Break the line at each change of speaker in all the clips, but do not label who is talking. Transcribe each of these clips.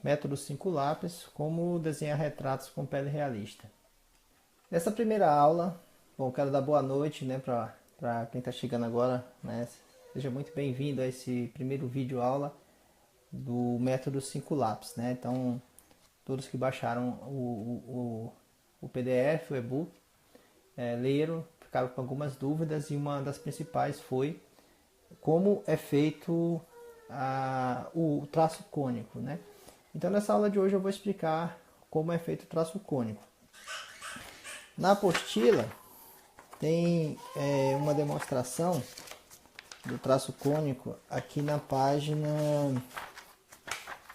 Método 5 lápis, como desenhar retratos com pele realista. Nessa primeira aula, bom, quero dar boa noite, né, para quem está chegando agora, né? Seja muito bem-vindo a esse primeiro vídeo aula do método 5 lápis, né? Então, todos que baixaram o PDF, o e-book, leram, ficaram com algumas dúvidas e uma das principais foi como é feito o traço cônico, né? Então nessa aula de hoje eu vou explicar como é feito o traço cônico. Na apostila tem uma demonstração do traço cônico aqui na página,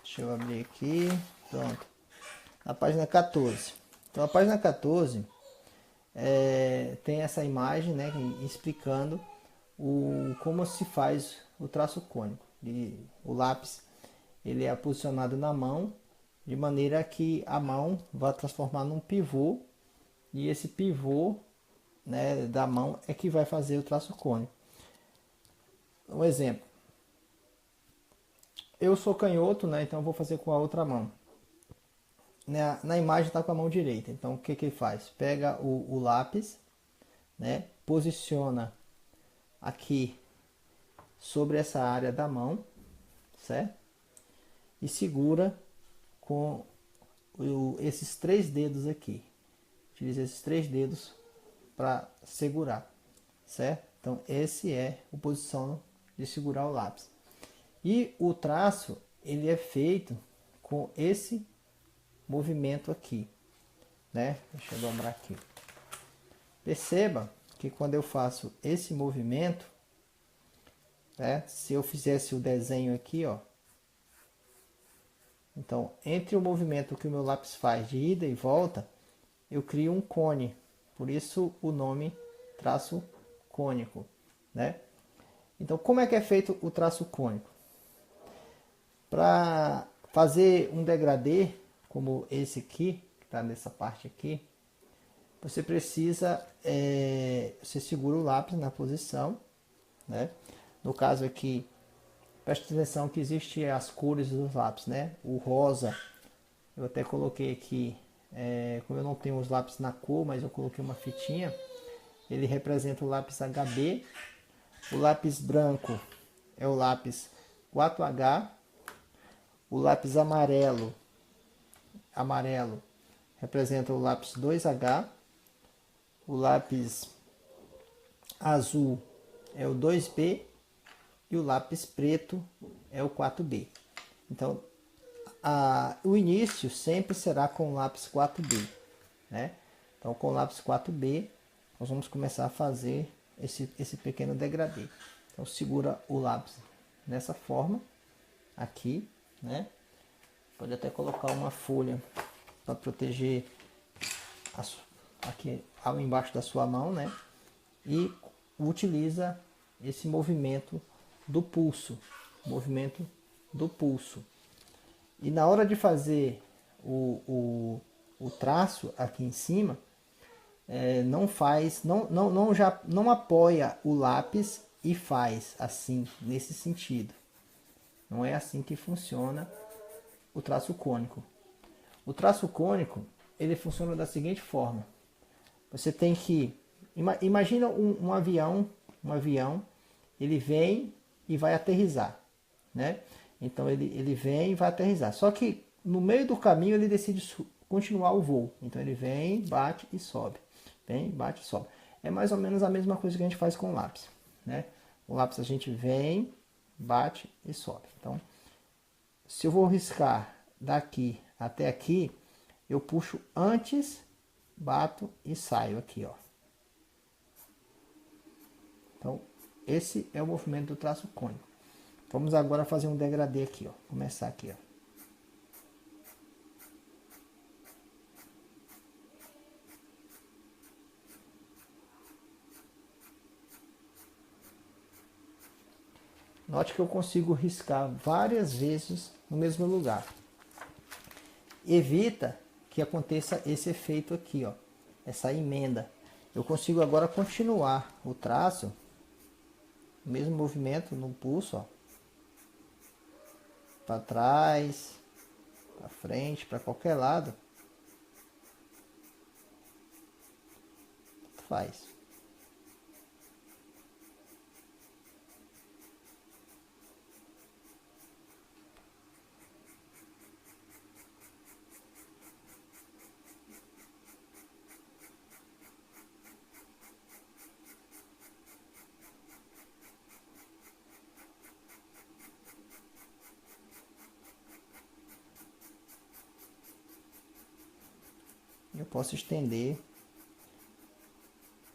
deixa eu abrir aqui, pronto, na página 14. Então a página 14 tem essa imagem, né, explicando como se faz o traço cônico. O lápis ele é posicionado na mão de maneira que a mão vai transformar num pivô e esse pivô, né, da mão é que vai fazer o traço cônico. Um exemplo, eu sou canhoto, né, então eu vou fazer com a outra mão. Na imagem está com a mão direita, então o que que ele faz? Pega o lápis, né, posiciona aqui sobre essa área da mão, certo? E segura com esses três dedos aqui. Utiliza esses três dedos para segurar, certo? Então esse é a posição de segurar o lápis. E o traço ele é feito com esse movimento aqui, né? Deixa eu dobrar aqui. Perceba que quando eu faço esse movimento, né? Se eu fizesse o desenho aqui, ó. Então, entre o movimento que o meu lápis faz de ida e volta, eu crio um cone. Por isso o nome traço cônico, né? Então, como é que é feito o traço cônico? Para fazer um degradê, como esse aqui, que está nessa parte aqui, você precisa, você segura o lápis na posição, né? No caso aqui, preste atenção que existem as cores dos lápis, né? O rosa, eu até coloquei aqui, como eu não tenho os lápis na cor, mas eu coloquei uma fitinha, ele representa o lápis HB. O lápis branco é o lápis 4H. O lápis amarelo representa o lápis 2H. O lápis azul é o 2B. E o lápis preto é o 4B. Então, o início sempre será com o lápis 4B, né? Então, com o lápis 4B, nós vamos começar a fazer esse pequeno degradê. Então, segura o lápis dessa forma, aqui, né? Pode até colocar uma folha para proteger aqui embaixo da sua mão, né? E utiliza esse movimento do pulso, E na hora de fazer o traço aqui em cima, não apoia o lápis e faz assim, nesse sentido. Não é assim que funciona o traço cônico. O traço cônico, ele funciona da seguinte forma. Você tem que... Imagina um avião, ele vem e vai aterrissar, né? Então ele vem e vai aterrissar. Só que no meio do caminho ele decide continuar o voo. Então ele vem, bate e sobe. Vem, bate e sobe. É mais ou menos a mesma coisa que a gente faz com o lápis, né? O lápis a gente vem, bate e sobe. Então, se eu vou riscar daqui até aqui, eu puxo antes, bato e saio aqui, ó. Então, esse é o movimento do traço cônico. Vamos agora fazer um degradê aqui, ó. Começar aqui, ó. Note que eu consigo riscar várias vezes no mesmo lugar. Evita que aconteça esse efeito aqui, ó. Essa emenda. Eu consigo agora continuar o traço, o mesmo movimento no pulso, ó. Para trás, para frente, para qualquer lado, faz. Eu posso estender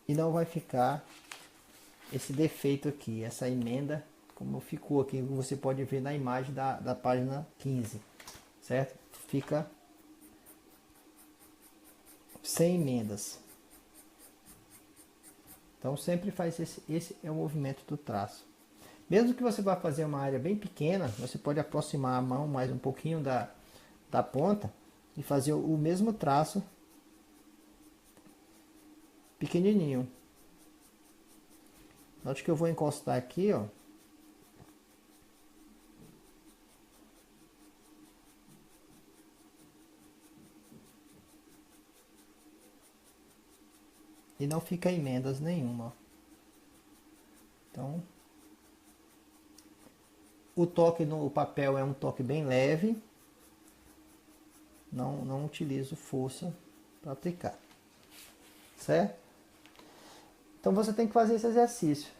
e não vai ficar esse defeito aqui, essa emenda, como ficou aqui, você pode ver na imagem da página 15, certo? Fica sem emendas. Então sempre faz esse é o movimento do traço. Mesmo que você vá fazer uma área bem pequena, você pode aproximar a mão mais um pouquinho da ponta e fazer o mesmo traço pequenininho. Note que eu vou encostar aqui, ó. E não fica emendas nenhuma. Então, o toque no papel é um toque bem leve. Não utilizo força para aplicar. Certo? Então você tem que fazer esse exercício,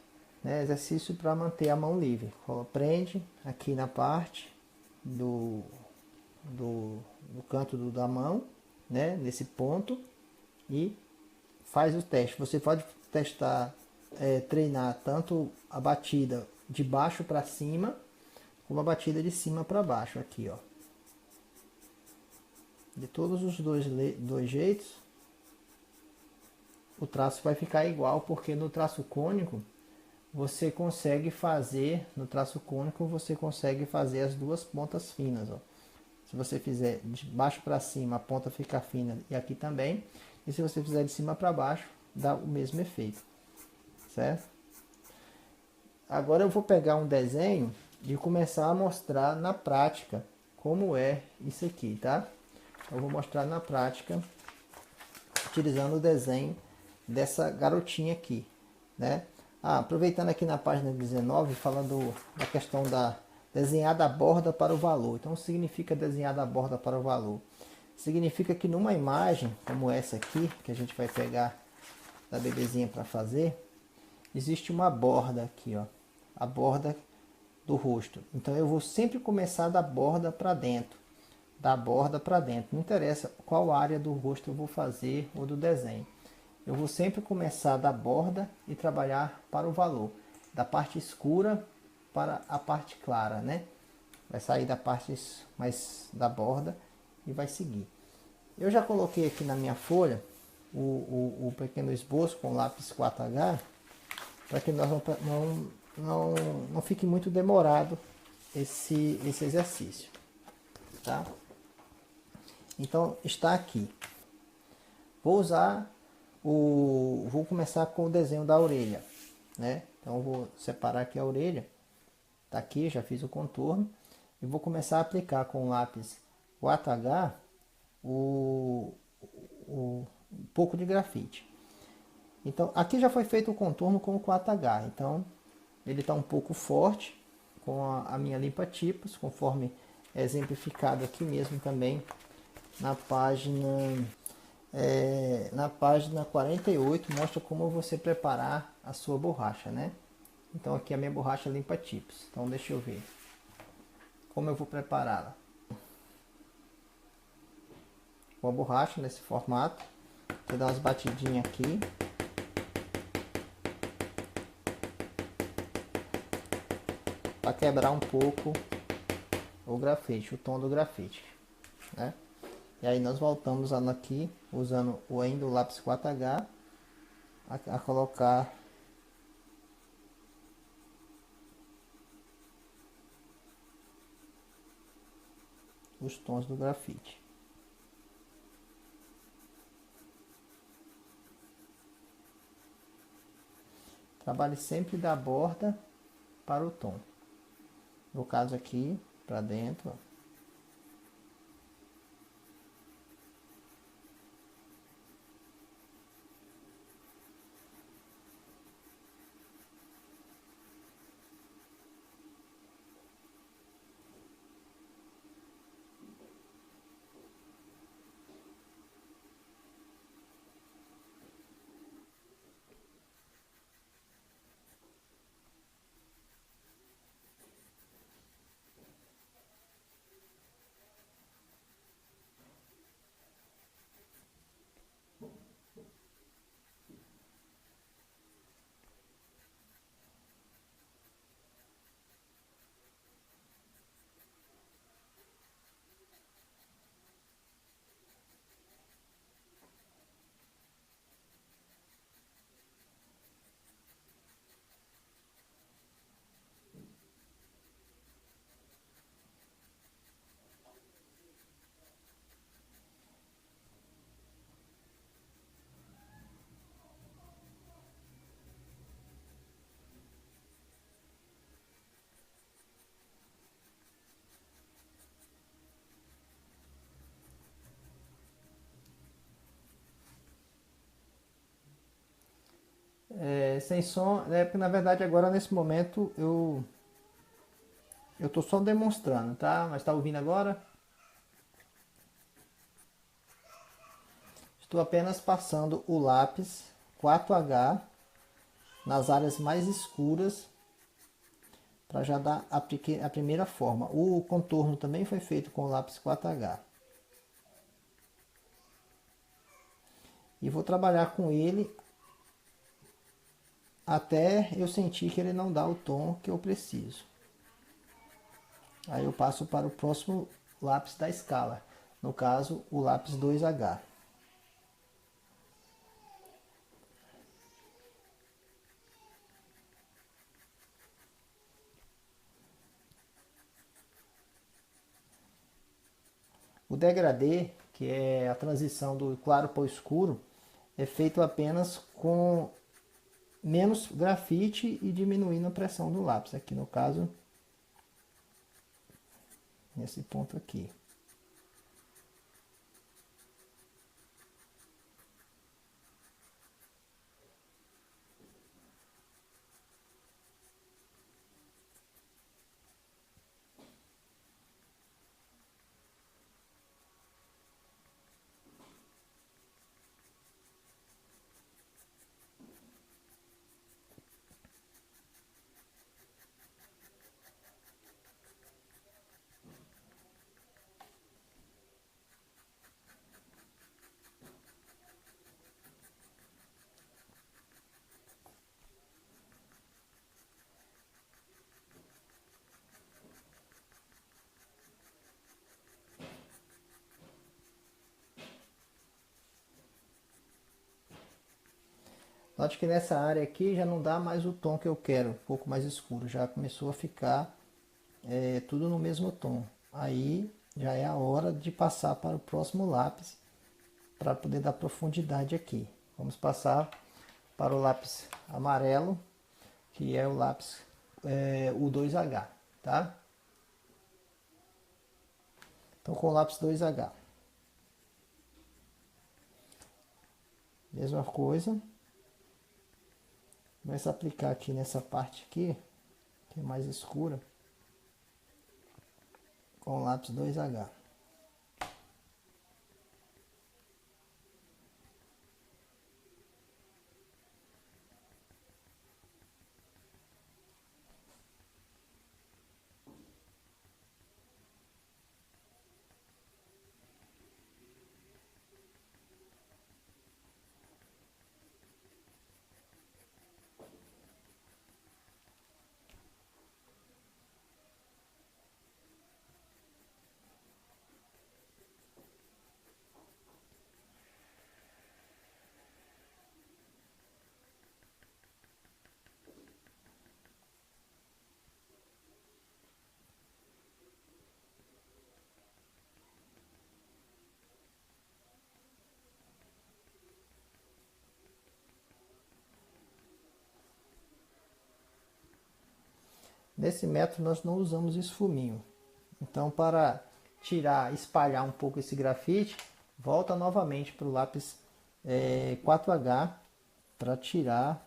né? Exercício para manter a mão livre. Prende aqui na parte do canto da mão, né? Nesse ponto, e faz o teste. Você pode testar, treinar tanto a batida de baixo para cima, como a batida de cima para baixo aqui, ó. De todos os dois jeitos, o traço vai ficar igual, porque no traço cônico você consegue fazer, as duas pontas finas, ó. Se você fizer de baixo para cima, a ponta fica fina, e aqui também. E se você fizer de cima para baixo, dá o mesmo efeito, certo? Agora eu vou pegar um desenho e começar a mostrar na prática como é isso aqui, tá? Eu vou mostrar na prática, utilizando o desenho dessa garotinha aqui, né? Aproveitando aqui na página 19, falando da questão da desenhar da borda para o valor. Então, significa desenhar da borda para o valor? Significa que numa imagem como essa aqui, que a gente vai pegar da bebezinha para fazer, existe uma borda aqui, ó, a borda do rosto. Então, eu vou sempre começar da borda para dentro, não interessa qual área do rosto eu vou fazer ou do desenho. Eu vou sempre começar da borda e trabalhar para o valor, da parte escura para a parte clara, né? Vai sair da parte mais da borda e vai seguir. Eu já coloquei aqui na minha folha o pequeno esboço com lápis 4H, para que nós não fique muito demorado esse exercício, tá? Então está aqui. Vou começar com o desenho da orelha, né? Então eu vou separar aqui a orelha. Tá aqui, já fiz o contorno. E vou começar a aplicar com o lápis 4H um pouco de grafite. Então aqui já foi feito o contorno com o 4H. Então ele está um pouco forte com a minha limpa-tipos, conforme é exemplificado aqui mesmo também na página 48, mostra como você preparar a sua borracha, né? Então aqui a minha borracha limpa-tipos. Então deixa eu ver como eu vou prepará-la. Com a borracha nesse formato, vou dar umas batidinhas aqui. Para quebrar um pouco o grafite, o tom do grafite, né? E aí nós voltamos aqui, usando ainda o lápis 4H, a colocar os tons do grafite. Trabalhe sempre da borda para o tom. No caso aqui, para dentro, ó. sem som, porque na verdade agora nesse momento eu tô só demonstrando, tá? Mas tá ouvindo agora? Estou apenas passando o lápis 4H nas áreas mais escuras para já dar a primeira forma. O contorno também foi feito com o lápis 4H. E vou trabalhar com ele até eu sentir que ele não dá o tom que eu preciso. Aí eu passo para o próximo lápis da escala, no caso o lápis 2H. O degradê, que é a transição do claro para o escuro, é feito apenas com menos grafite e diminuindo a pressão do lápis. Aqui no caso, nesse ponto aqui. Note que nessa área aqui já não dá mais o tom que eu quero, um pouco mais escuro. Já começou a ficar tudo no mesmo tom. Aí já é a hora de passar para o próximo lápis para poder dar profundidade aqui. Vamos passar para o lápis amarelo, que é o lápis o 2H, tá? Então com o lápis 2H. Mesma coisa. Começa a aplicar aqui nessa parte aqui, que é mais escura, com o lápis 2H. Nesse método nós não usamos esfuminho. Então para tirar, espalhar um pouco esse grafite, volta novamente para o lápis 4H para tirar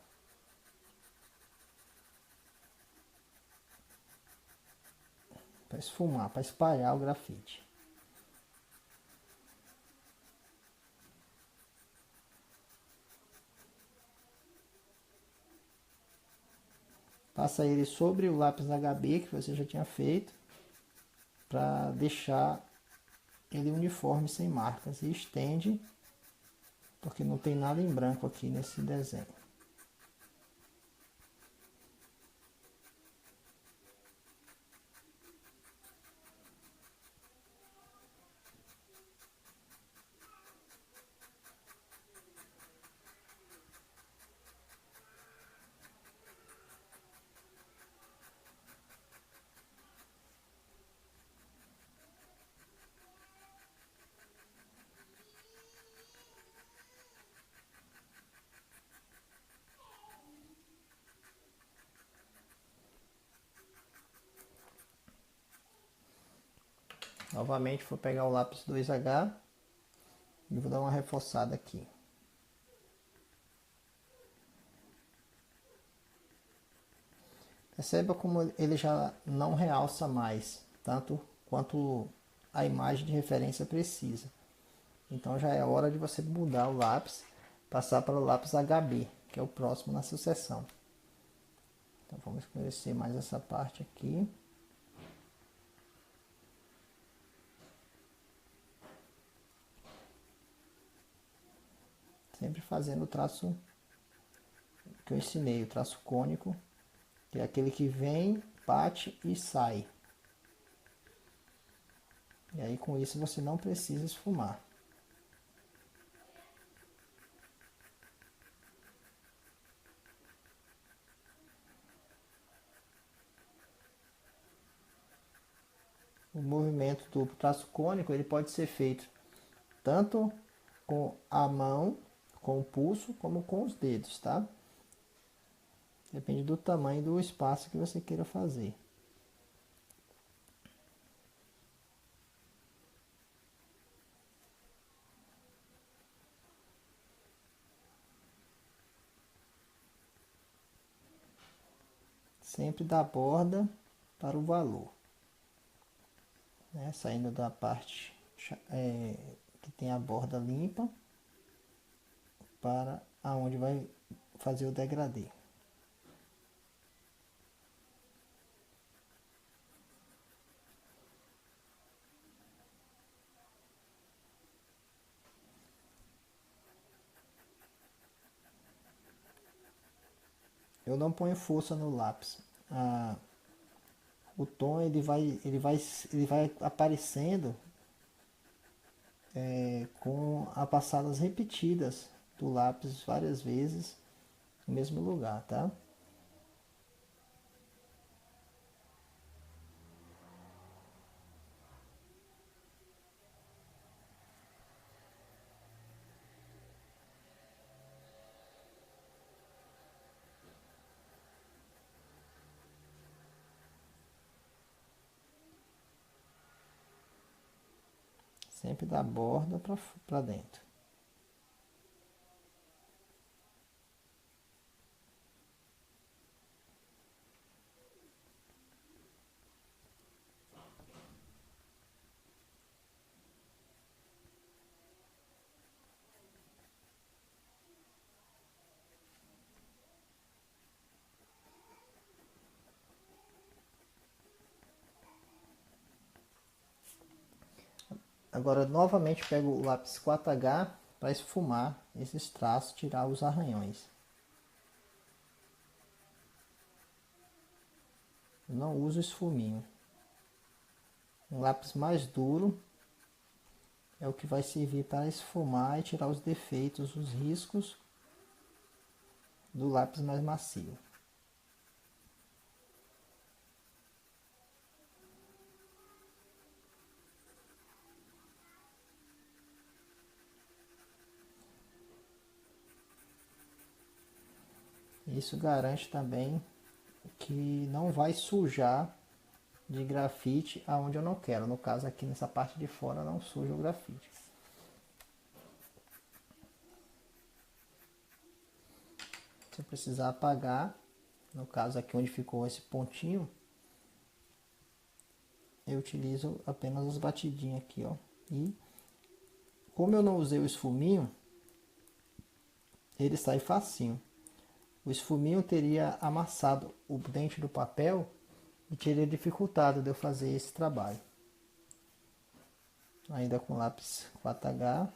para esfumar, para espalhar o grafite. Passa ele sobre o lápis HB que você já tinha feito, para deixar ele uniforme sem marcas, e estende, porque não tem nada em branco aqui nesse desenho. Novamente vou pegar o lápis 2H e vou dar uma reforçada aqui. Perceba como ele já não realça mais, tanto quanto a imagem de referência precisa. Então já é hora de você mudar o lápis, passar para o lápis HB, que é o próximo na sucessão. Então vamos conhecer mais essa parte aqui. Sempre fazendo o traço que eu ensinei, o traço cônico, que é aquele que vem, bate e sai. E aí com isso você não precisa esfumar. O movimento do traço cônico ele pode ser feito tanto com a mão, com o pulso, como com os dedos, tá? Depende do tamanho do espaço que você queira fazer. Sempre da borda para o valor, né? Saindo da parte que tem a borda limpa para aonde vai fazer o degradê. Eu não ponho força no lápis. O tom ele vai aparecendo com as passadas repetidas do lápis várias vezes no mesmo lugar, tá? Sempre da borda para dentro. Agora novamente pego o lápis 4H para esfumar esses traços, tirar os arranhões. Eu não uso esfuminho. Um lápis mais duro é o que vai servir para esfumar e tirar os defeitos, os riscos do lápis mais macio. Isso garante também que não vai sujar de grafite aonde eu não quero. No caso aqui nessa parte de fora não suja o grafite. Se eu precisar apagar, no caso aqui onde ficou esse pontinho, eu utilizo apenas as batidinhas aqui, ó. E como eu não usei o esfuminho, ele sai facinho. O esfuminho teria amassado o dente do papel e teria dificultado de eu fazer esse trabalho. Ainda com lápis 4H.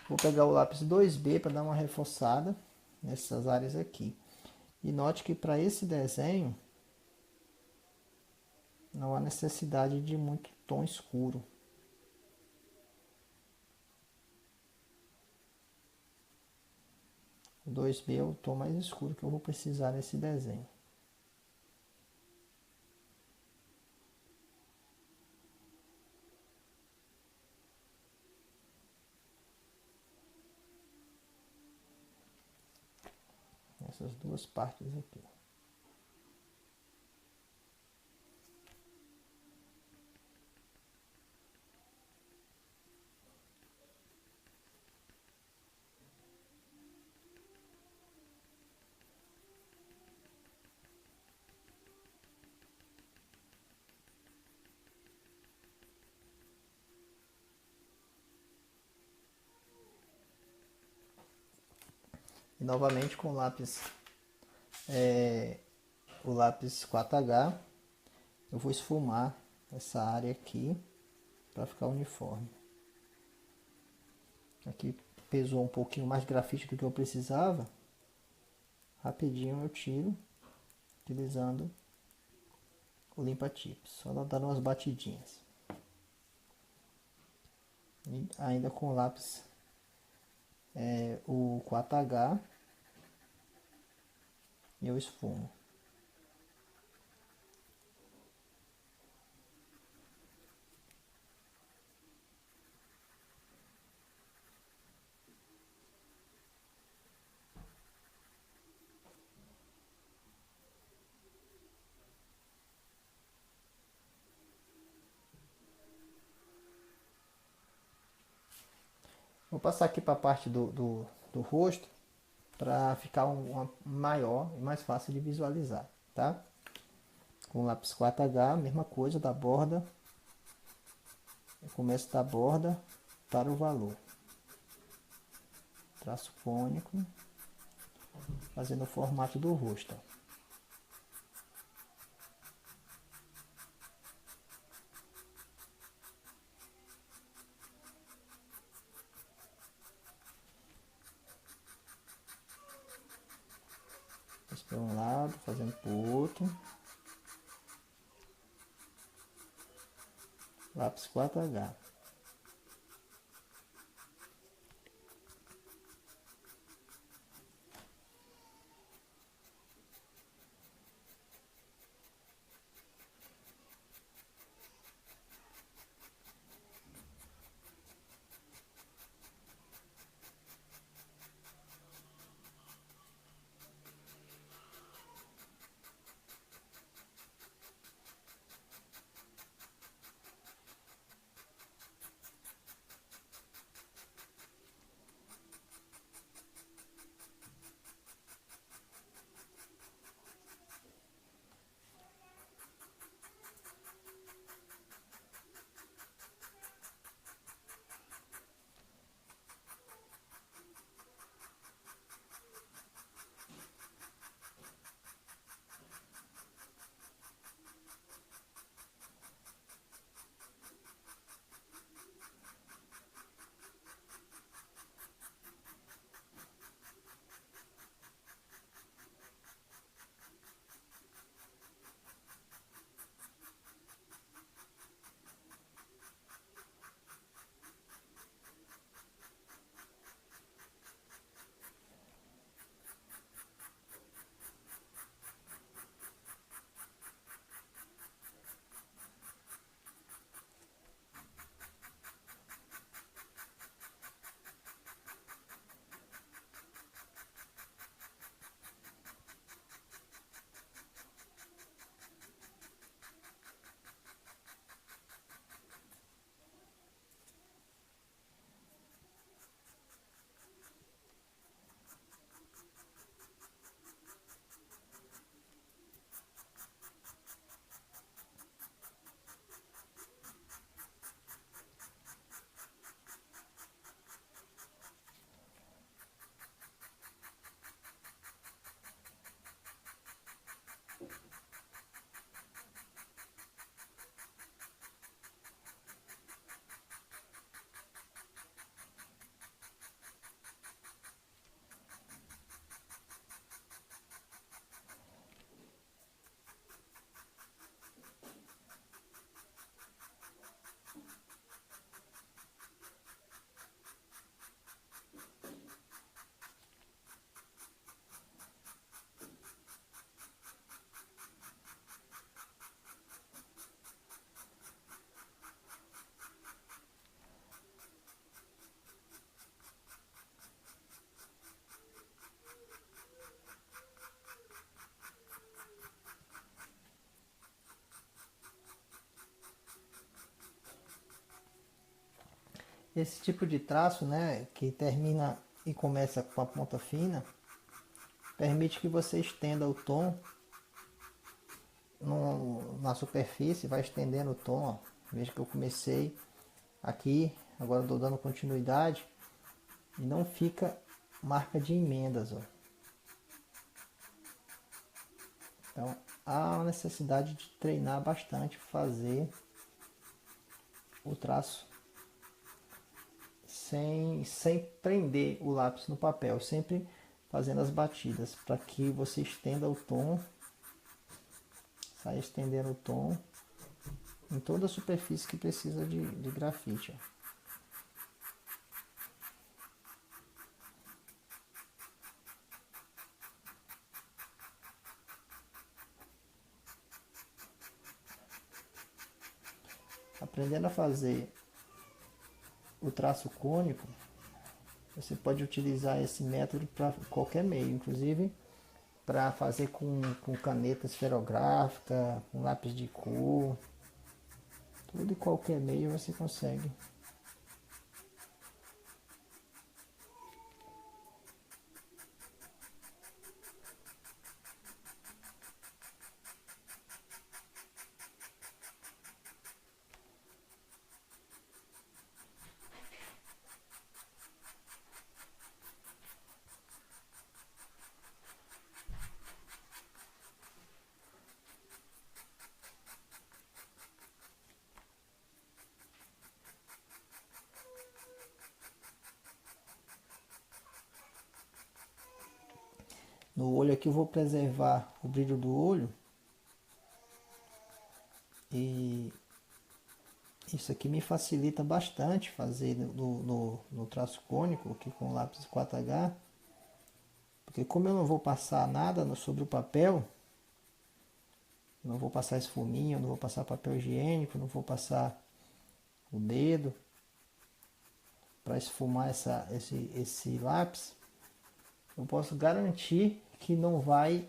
Vou pegar o lápis 2B para dar uma reforçada nessas áreas aqui. E note que para esse desenho não há necessidade de muito tom escuro. O 2B é o tom mais escuro que eu vou precisar nesse desenho. Essas duas partes aqui. E novamente com o lápis 4H, eu vou esfumar essa área aqui para ficar uniforme. Aqui pesou um pouquinho mais grafite do que eu precisava. Rapidinho eu tiro, utilizando o limpa-tips, só dando umas batidinhas. E ainda com o lápis o 4H, eu esfumo. Vou passar aqui para a parte do rosto para ficar uma maior e mais fácil de visualizar, tá? Com o lápis 4H, mesma coisa da borda, eu começo da borda para o valor. Traço cônico, fazendo o formato do rosto. Fiz para um lado, fazendo para o outro. Lápis 4H. Esse tipo de traço, né, que termina e começa com a ponta fina, permite que você estenda o tom na superfície, vai estendendo o tom. Ó. Veja que eu comecei aqui, agora estou dando continuidade e não fica marca de emendas, ó. Então há a necessidade de treinar bastante, fazer o traço sem prender o lápis no papel, sempre fazendo as batidas para que você estenda o tom, saia estendendo o tom em toda a superfície que precisa de grafite. Ó. Aprendendo a fazer o traço cônico, você pode utilizar esse método para qualquer meio, inclusive para fazer com caneta esferográfica, com lápis de cor, tudo e qualquer meio você consegue. No olho aqui eu vou preservar o brilho do olho. E isso aqui me facilita bastante fazer no traço cônico aqui com lápis 4H. Porque como eu não vou passar nada sobre o papel, não vou passar esfuminha, não vou passar papel higiênico, não vou passar o dedo para esfumar esse lápis, eu posso garantir que não vai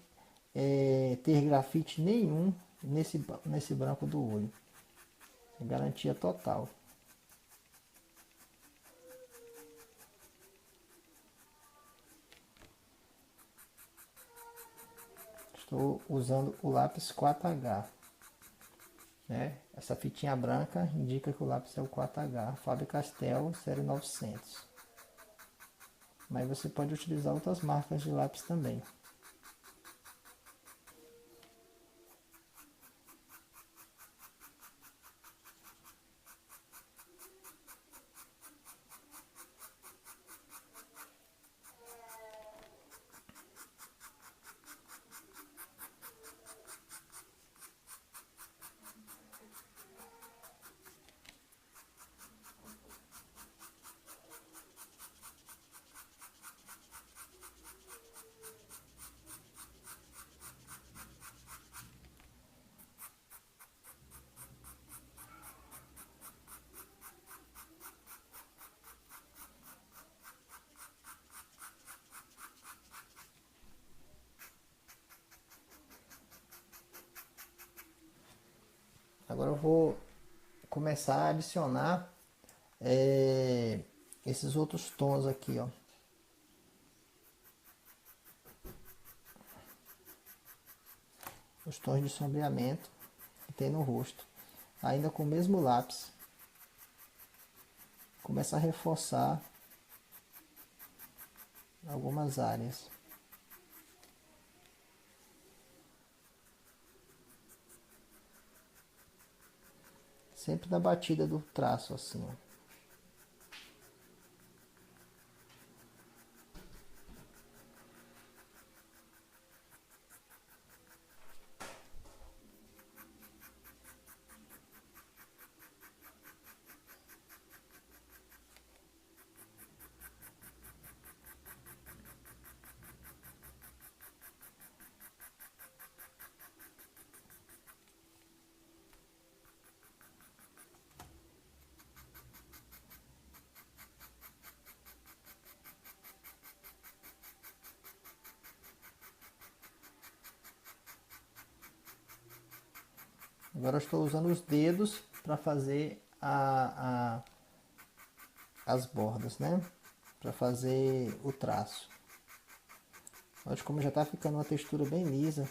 ter grafite nenhum nesse branco do olho. Garantia total. Estou usando o lápis 4H. Né? Essa fitinha branca indica que o lápis é o 4H, Faber-Castell, série 900. Mas você pode utilizar outras marcas de lápis também. Agora eu vou começar a adicionar esses outros tons aqui, ó. Os tons de sombreamento que tem no rosto. Ainda com o mesmo lápis. Começa a reforçar algumas áreas. Sempre na batida do traço, assim, ó. Agora eu estou usando os dedos para fazer as bordas, né? Para fazer o traço. Olha como já está ficando uma textura bem lisa.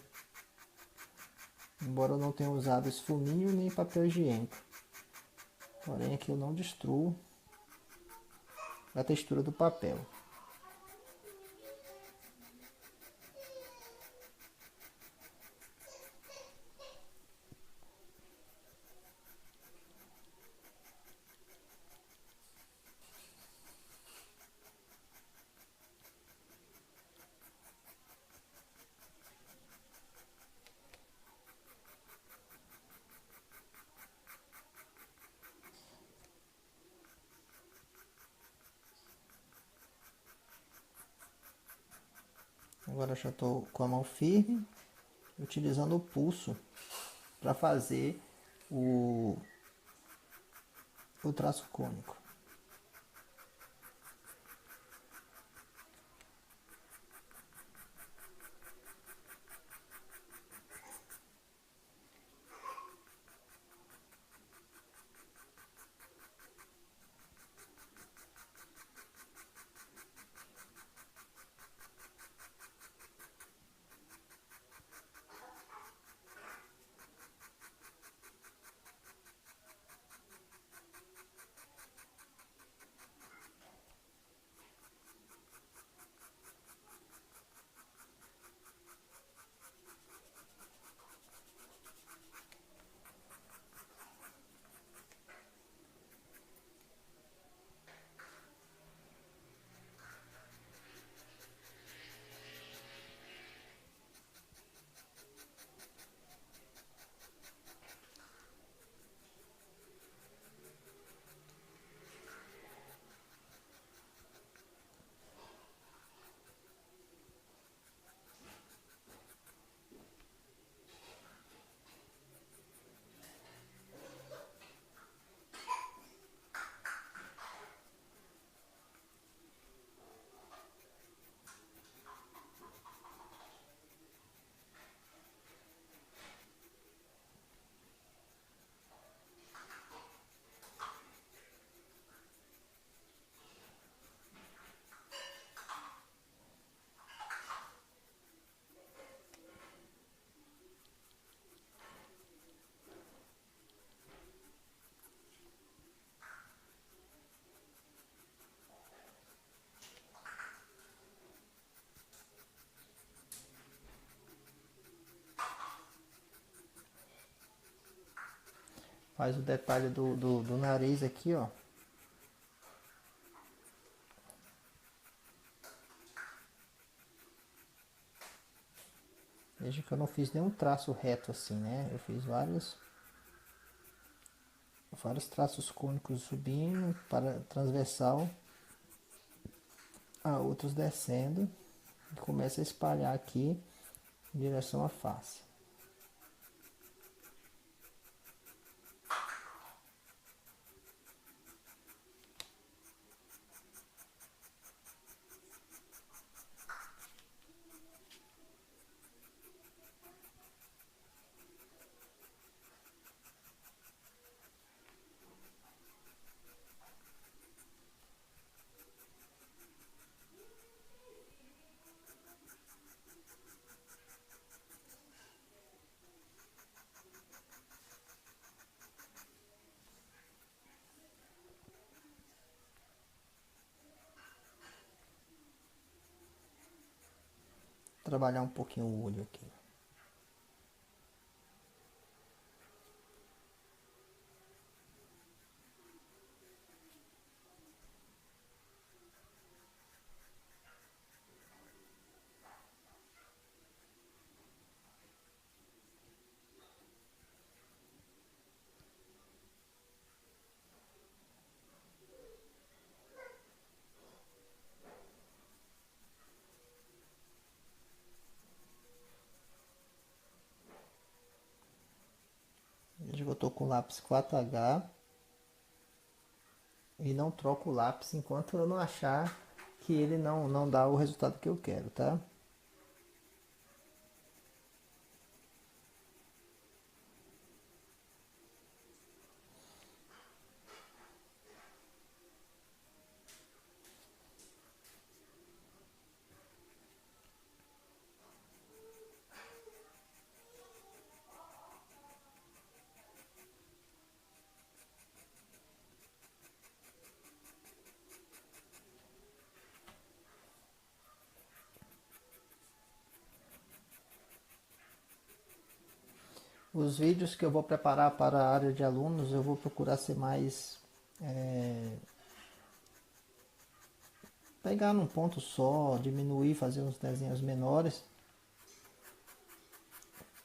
Embora eu não tenha usado esfuminho nem papel higiênico. Porém aqui eu não destruo a textura do papel. Agora já estou com a mão firme, utilizando o pulso para fazer o traço cônico. Faz o detalhe do nariz aqui, ó. Veja que eu não fiz nenhum traço reto assim, né? Eu fiz vários traços cônicos subindo para transversal, a outros descendo, e começa a espalhar aqui em direção à face. Trabalhar um pouquinho o olho aqui. Veja que eu tô com o lápis 4H e não troco o lápis enquanto eu não achar que ele não dá o resultado que eu quero, tá? Os vídeos que eu vou preparar para a área de alunos, eu vou procurar ser mais... pegar num ponto só, diminuir, fazer uns desenhos menores,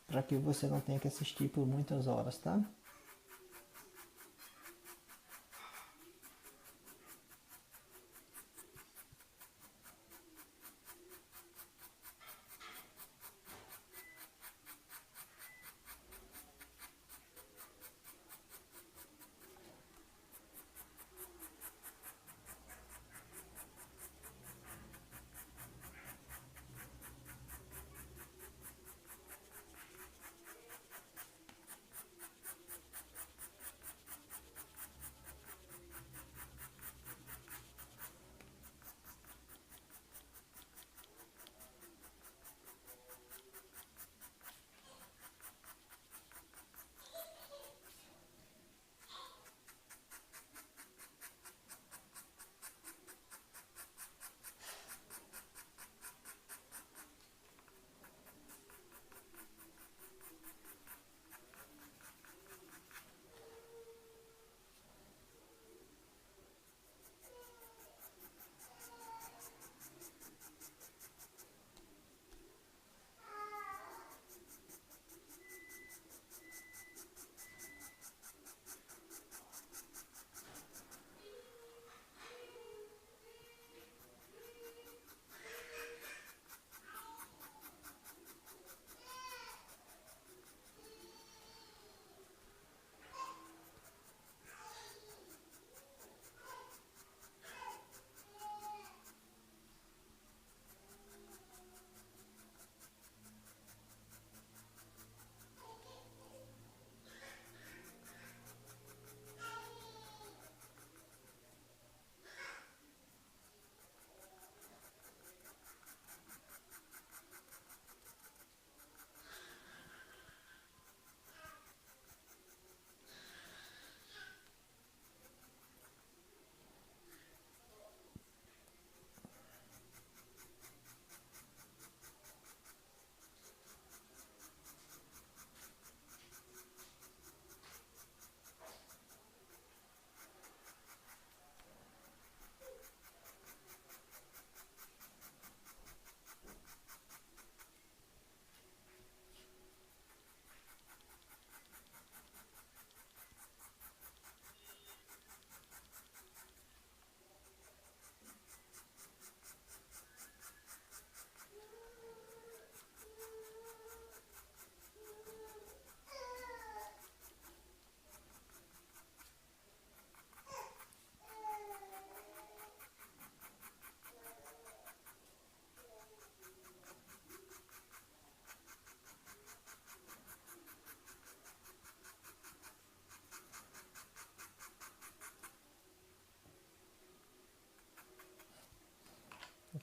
para que você não tenha que assistir por muitas horas, tá?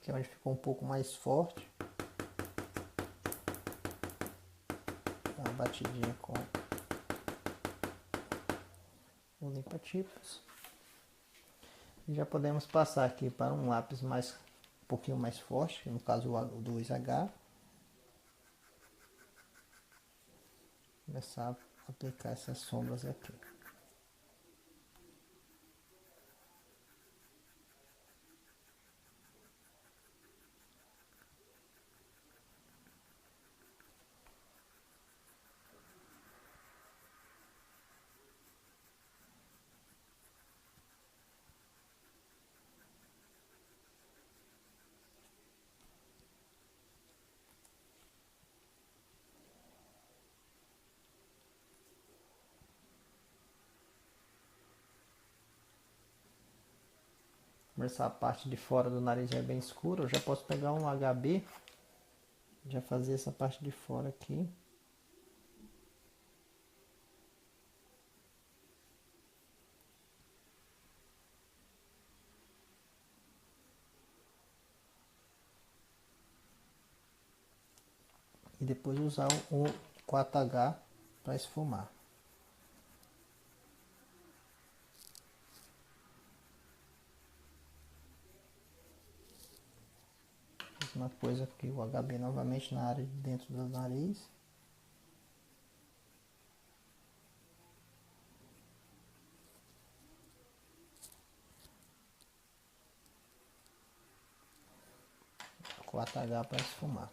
Aqui é onde ficou um pouco mais forte. Dá uma batidinha com o limpa-tipos. E já podemos passar aqui para um lápis um pouquinho mais forte, no caso o 2H. Começar a aplicar essas sombras aqui. Essa parte de fora do nariz é bem escura, eu já posso pegar um HB, já fazer essa parte de fora aqui. E depois usar o 4H para esfumar. Mesma coisa aqui, o HB novamente na área de dentro do nariz. O 4H para esfumar.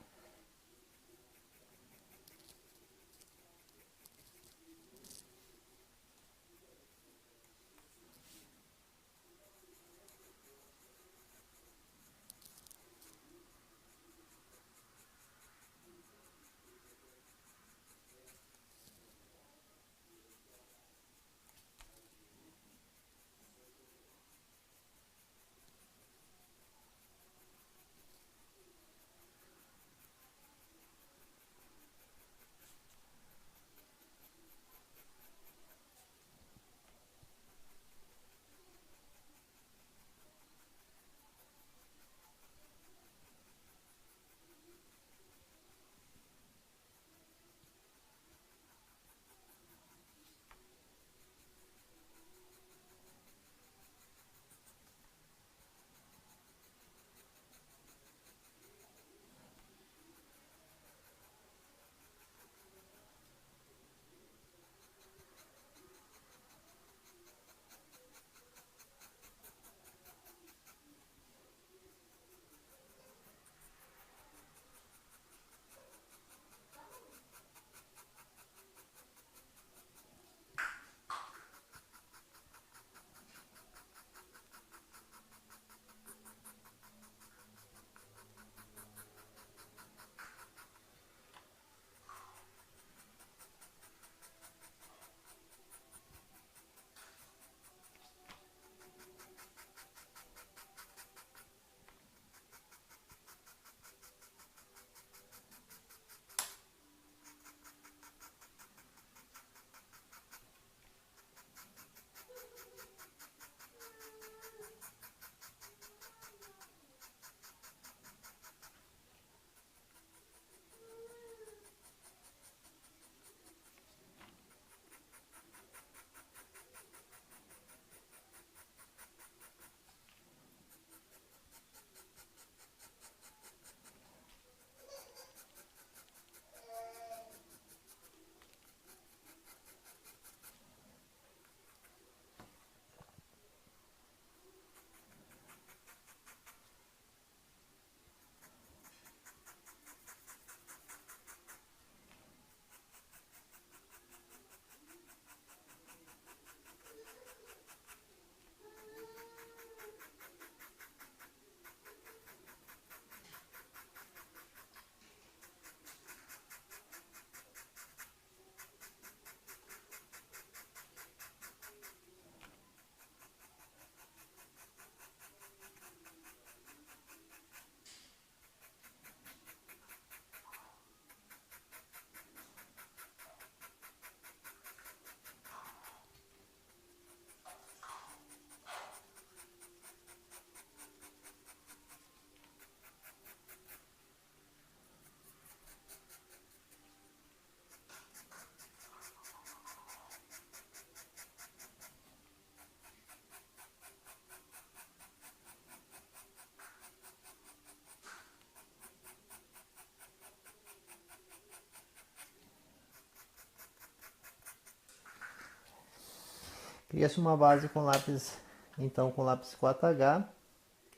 Cria-se uma base com lápis, então com lápis 4H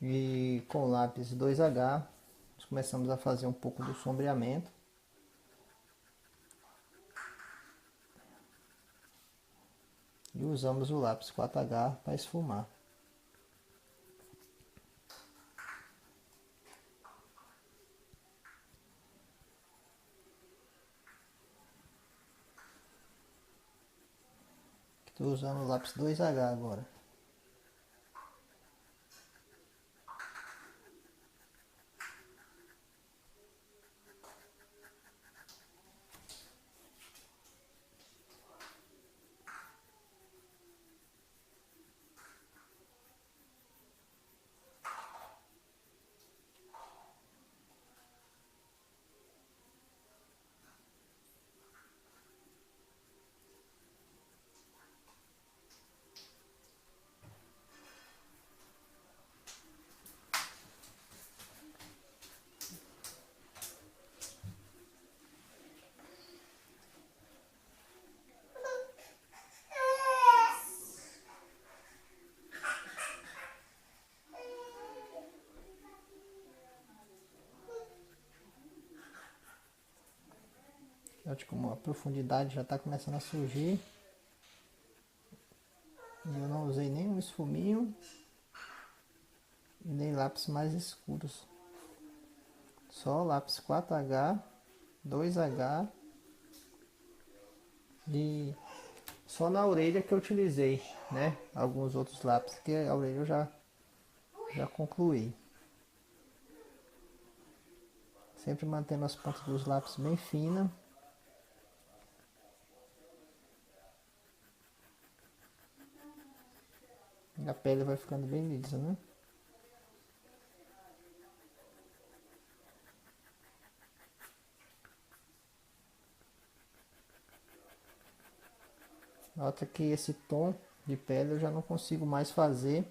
e com lápis 2H. Nós começamos a fazer um pouco do sombreamento. E usamos o lápis 4H para esfumar. Estou usando o lápis 2H agora. Acho que a profundidade já está começando a surgir. E eu não usei nenhum esfuminho e nem lápis mais escuros. Só lápis 4H, 2H e só na orelha que eu utilizei, né? Alguns outros lápis que a orelha eu já concluí. Sempre mantendo as pontas dos lápis bem finas. E a pele vai ficando bem lisa, né? Nota que esse tom de pele eu já não consigo mais fazer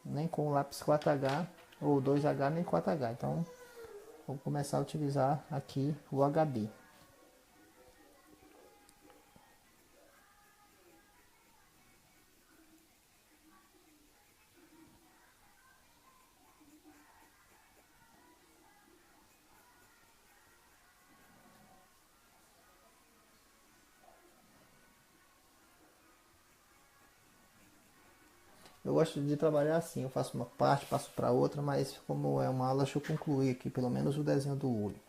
nem com o lápis 4H ou 2H nem 4H. Então vou começar a utilizar aqui o HB. Eu gosto de trabalhar assim, eu faço uma parte, passo para outra, mas como é uma aula, deixa eu concluir aqui pelo menos o desenho do olho.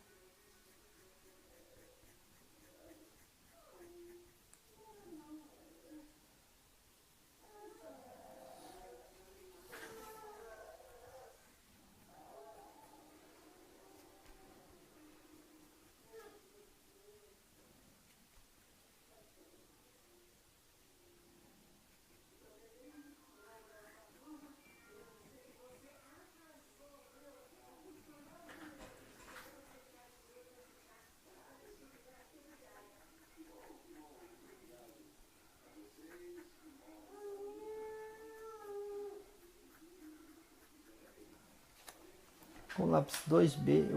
Com o lápis 2B,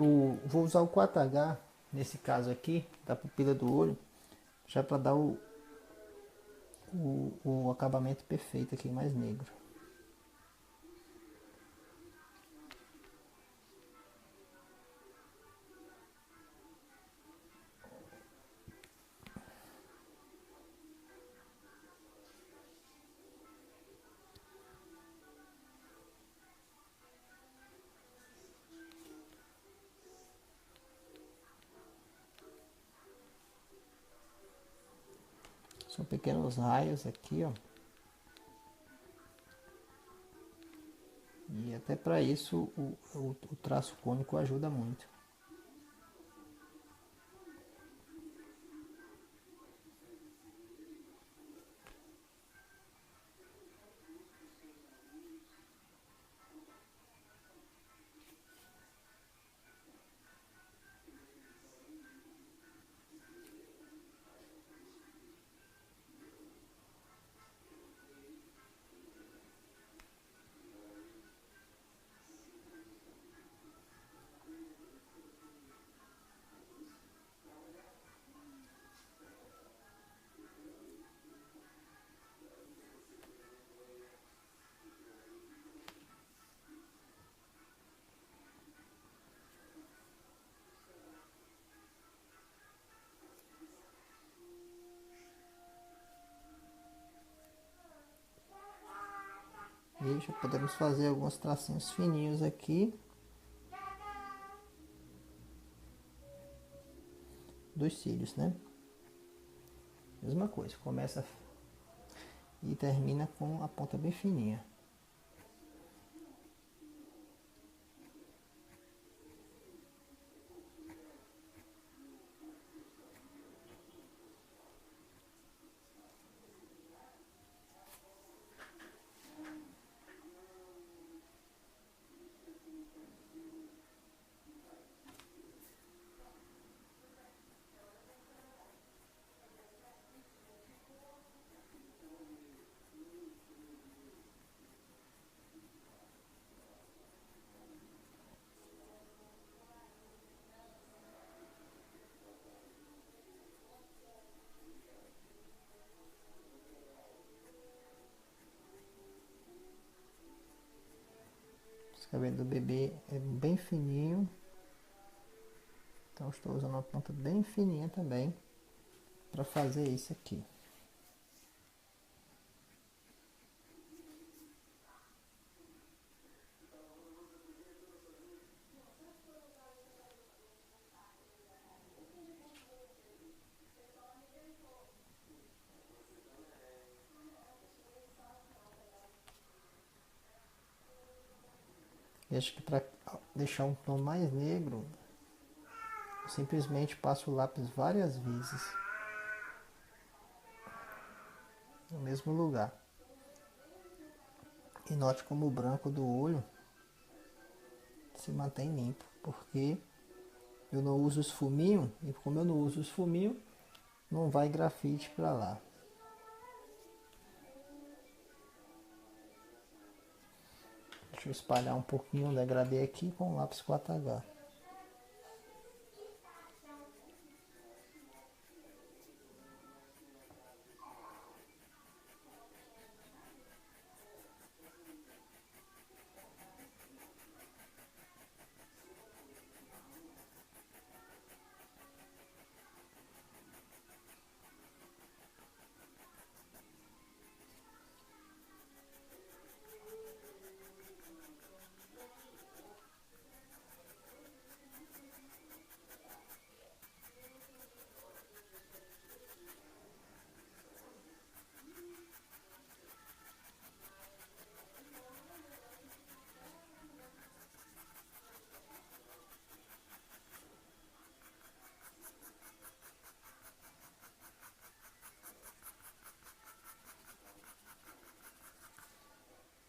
vou usar o 4H, nesse caso aqui, da pupila do olho, já para dar o acabamento perfeito aqui, mais negro. São pequenos raios aqui, ó. E até para isso o traço cônico ajuda muito. E já podemos fazer alguns tracinhos fininhos aqui dos cílios, né? Mesma coisa, começa e termina com a ponta bem fininha. O cabelo do bebê é bem fininho, então estou usando uma ponta bem fininha também para fazer isso aqui. E acho que para deixar um tom mais negro, eu simplesmente passo o lápis várias vezes no mesmo lugar. E note como o branco do olho se mantém limpo, porque eu não uso os fuminhos, e como eu não uso os fuminhos, não vai grafite para lá. Deixa eu espalhar um pouquinho o degradê aqui com o lápis 4H.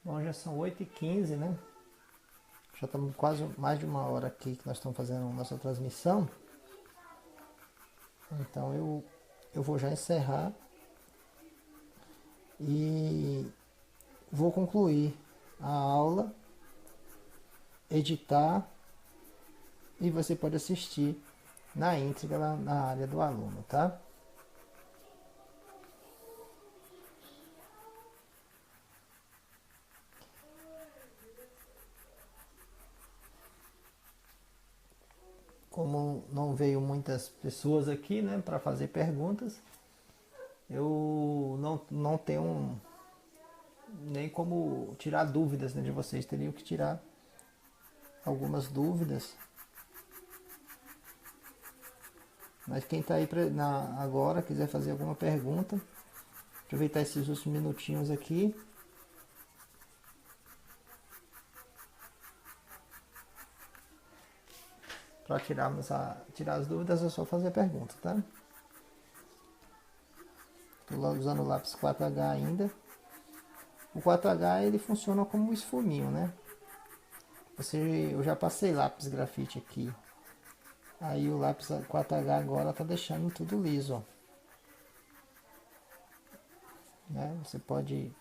Bom, já são 8h15, né? Já estamos quase mais de uma hora aqui que nós estamos fazendo nossa transmissão. Então eu vou já encerrar e vou concluir a aula, editar e você pode assistir na íntegra na área do aluno, tá? Como não veio muitas pessoas aqui, né, para fazer perguntas, eu não tenho nem como tirar dúvidas, né, de vocês. Teriam que tirar algumas dúvidas. Mas quem está aí agora, quiser fazer alguma pergunta, aproveitar esses últimos minutinhos aqui. Para tirar as dúvidas é só fazer pergunta, tá? Estou usando o lápis 4H ainda. O 4H ele funciona como um esfuminho, né? Eu já passei lápis grafite aqui. Aí o lápis 4H agora tá deixando tudo liso, ó. Né? Você pode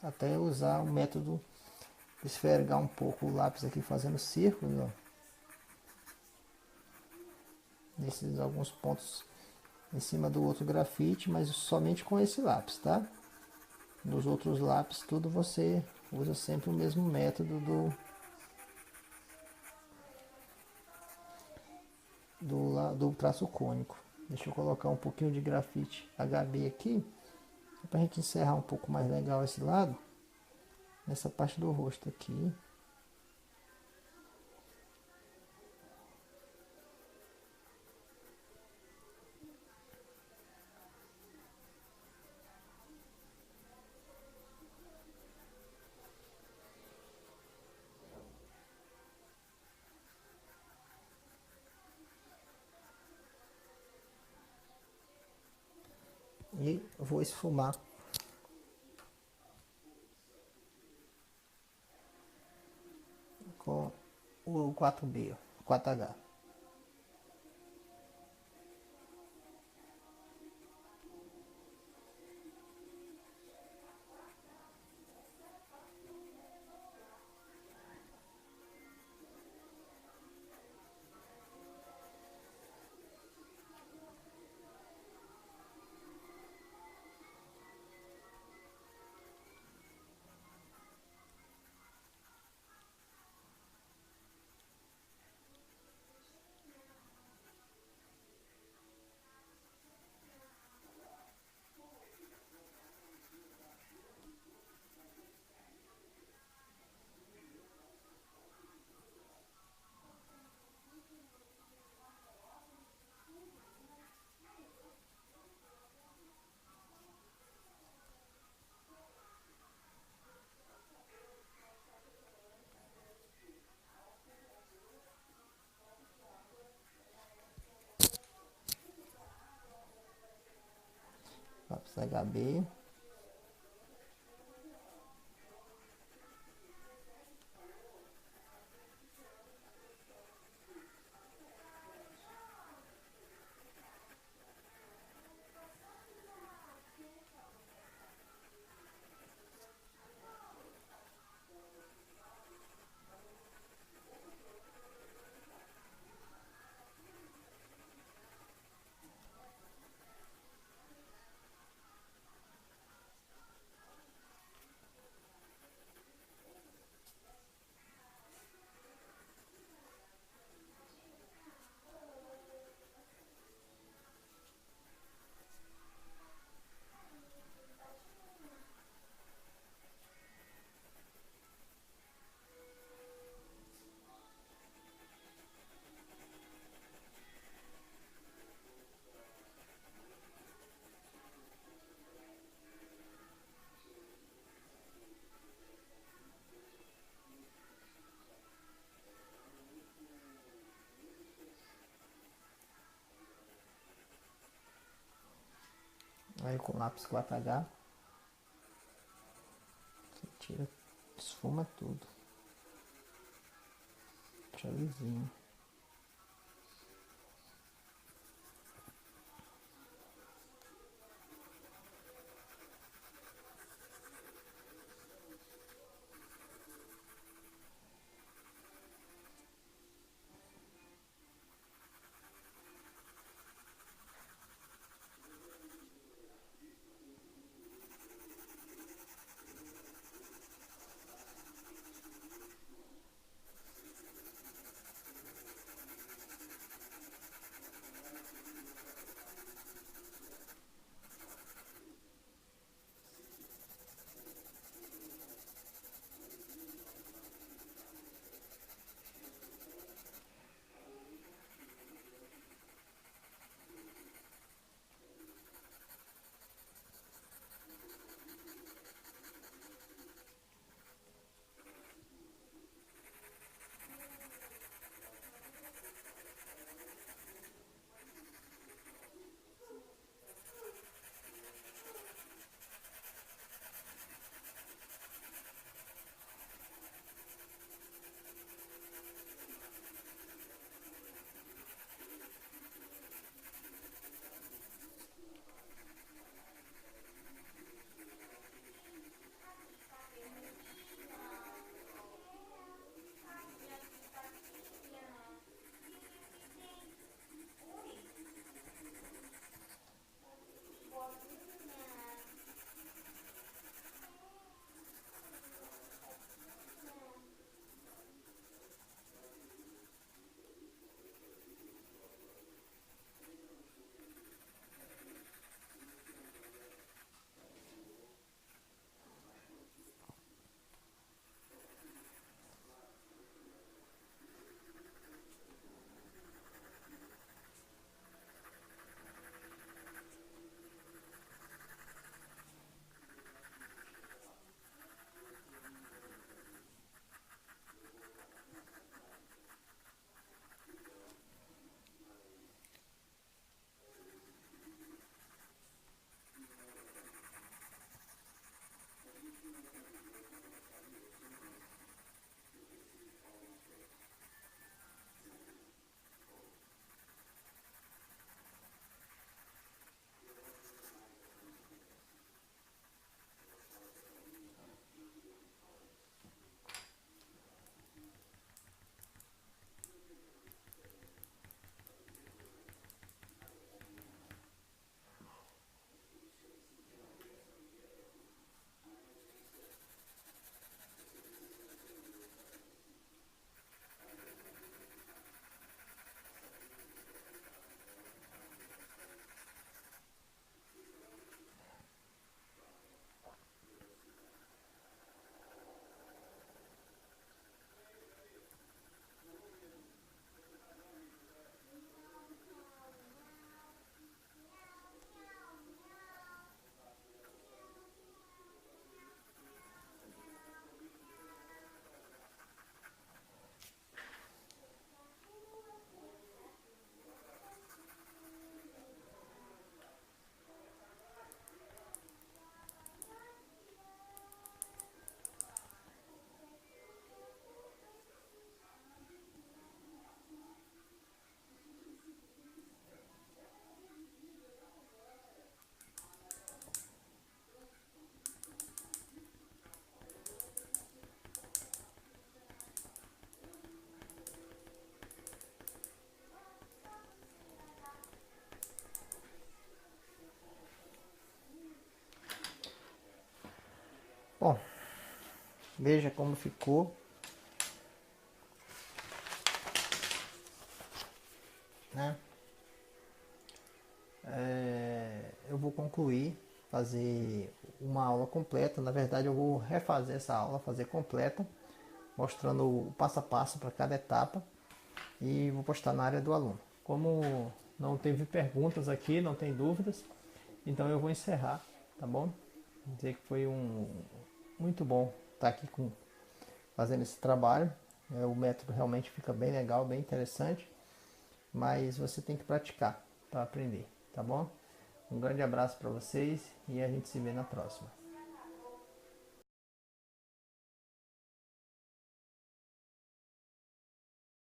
até usar o método de esfregar um pouco o lápis aqui fazendo círculos, ó. Nesses alguns pontos em cima do outro grafite, mas somente com esse lápis, tá? Nos outros lápis tudo você usa sempre o mesmo método do traço cônico. Deixa eu colocar um pouquinho de grafite HB aqui, para a gente encerrar um pouco mais legal esse lado. nessa parte do rosto aqui. E vou esfumar com o 4B, 4H. Lápis HB. Aí com lápis 4H, você tira, esfuma tudo. Deixa lisinho. Bom, veja como ficou, né? Eu vou concluir, fazer uma aula completa. Na verdade, eu vou refazer essa aula, fazer completa, mostrando o passo a passo para cada etapa e vou postar na área do aluno. Como não teve perguntas aqui, não tem dúvidas, então eu vou encerrar, tá bom? Dizer que foi muito bom estar aqui fazendo esse trabalho. O método realmente fica bem legal, bem interessante, mas você tem que praticar para aprender, tá bom? Um grande abraço para vocês e a gente se vê na próxima.